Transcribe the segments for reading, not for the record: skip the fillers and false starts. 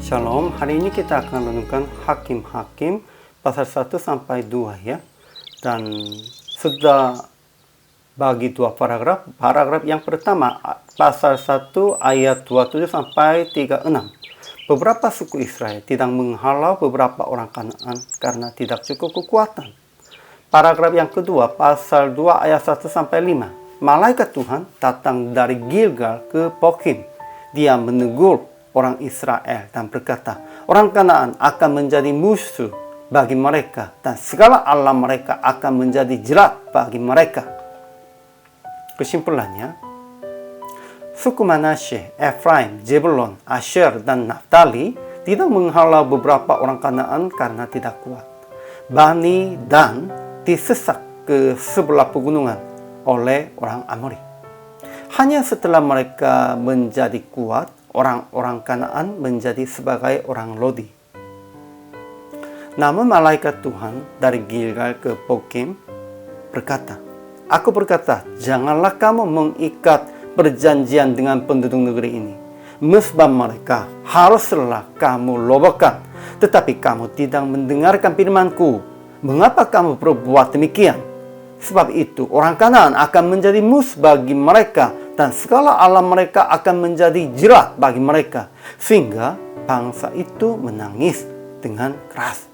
Shalom, hari ini kita akan renungkan Hakim-Hakim pasal 1 sampai 2 ya. Dan sudah bagi dua paragraf. Paragraf yang pertama, pasal 1 ayat 27 sampai 36. Beberapa suku Israel tidak menghalau beberapa orang Kanaan karena tidak cukup kekuatan. Paragraf yang kedua, pasal 2 ayat 1 sampai 5. Malaikat Tuhan datang dari Gilgal ke Bokim. Dia menegur orang Israel dan berkata, orang Kanaan akan menjadi musuh bagi mereka dan segala allah mereka akan menjadi jerat bagi mereka. Kesimpulannya, suku Manasye, Efraim, Zebulon, Asher, dan Naftali tidak menghalau beberapa orang Kanaan karena tidak kuat. Bani Dan disesak ke sebelah pegunungan oleh orang Amori. Hanya setelah mereka menjadi kuat, orang-orang Kanaan menjadi sebagai orang Lodi. Namun malaikat Tuhan dari Gilgal ke Bokim berkata, aku berkata, janganlah kamu mengikat perjanjian dengan penduduk negeri ini. Mesbah mereka haruslah kamu robohkan, tetapi kamu tidak mendengarkan firman-Ku. Mengapa kamu berbuat demikian? Sebab itu orang Kanaan akan menjadi musuh bagi mereka dan segala allah mereka akan menjadi jerat bagi mereka. Sehingga bangsa itu menangis dengan keras.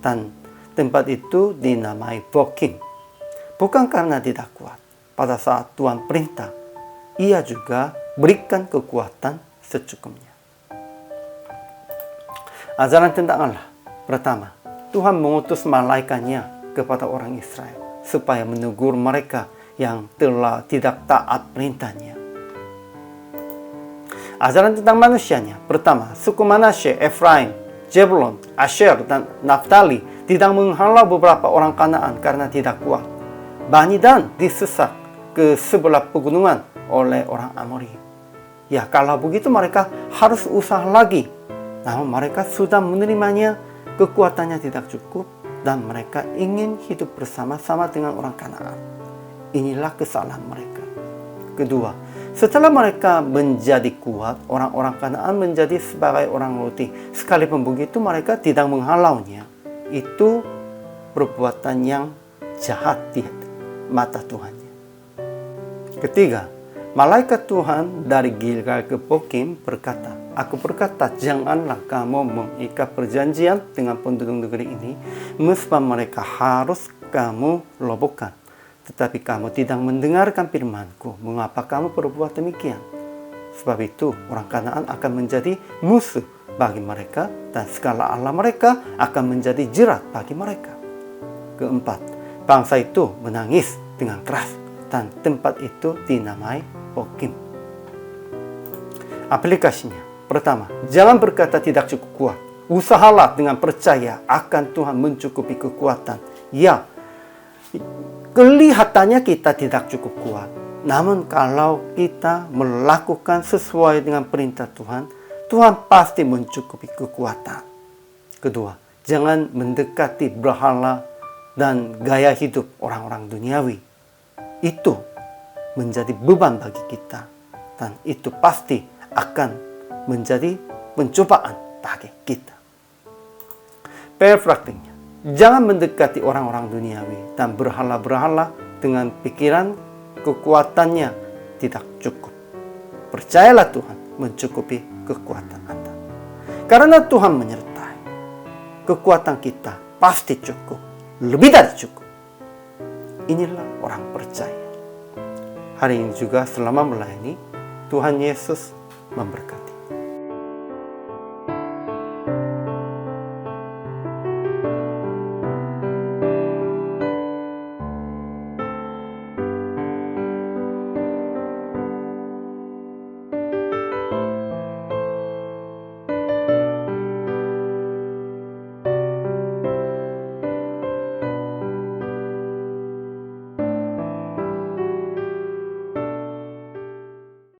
Dan tempat itu dinamai Bokim. Bukan karena tidak kuat. Pada saat Tuhan perintah, ia juga berikan kekuatan secukupnya. Ajaran tentang Allah. Pertama, Tuhan mengutus malaikatnya kepada orang Israel supaya menegur mereka yang telah tidak taat perintahnya. Ajaran tentang manusianya. Pertama, suku Manasye, Efraim, Zebulon, Asher, dan Naftali tidak menghalau beberapa orang Kanaan karena tidak kuat. Bani Dan disesak ke sebelah pegunungan oleh orang Amori. Ya, kalau begitu mereka harus usaha lagi. Namun mereka sudah menerimanya, kekuatannya tidak cukup, dan mereka ingin hidup bersama-sama dengan orang Kanaan. Inilah kesalahan mereka. Kedua, setelah mereka menjadi kuat, orang-orang Kanaan menjadi sebagai orang Lodi. Sekalipun begitu, mereka tidak menghalaunya. Itu perbuatan yang jahat di mata Tuhannya. Ketiga, malaikat Tuhan dari Gilgal ke Bokim berkata, aku berkata, janganlah kamu mengikat perjanjian dengan penduduk negeri ini. Mesbah mereka harus kamu robohkan. Tetapi kamu tidak mendengarkan firman-Ku. Mengapa kamu berbuat demikian? Sebab itu orang Kanaan akan menjadi musuh bagi mereka dan segala allah mereka akan menjadi jerat bagi mereka. Keempat, bangsa itu menangis dengan keras dan tempat itu dinamai Bokim. Aplikasinya. Pertama, jangan berkata tidak cukup kuat. Usahalah dengan percaya akan Tuhan mencukupi kekuatan. Ya, kelihatannya kita tidak cukup kuat. Namun kalau kita melakukan sesuai dengan perintah Tuhan, Tuhan pasti mencukupi kekuatan. Kedua, jangan mendekati berhala dan gaya hidup orang-orang duniawi. Itu menjadi beban bagi kita. Dan itu pasti akan menjadi pencobaan bagi kita. Praktiknya, jangan mendekati orang-orang duniawi dan berhala-berhala dengan pikiran kekuatannya tidak cukup. Percayalah Tuhan mencukupi kekuatan Anda. Karena Tuhan menyertai, kekuatan kita pasti cukup, lebih dari cukup. Inilah orang percaya. Hari ini juga selama melayani, Tuhan Yesus memberkati.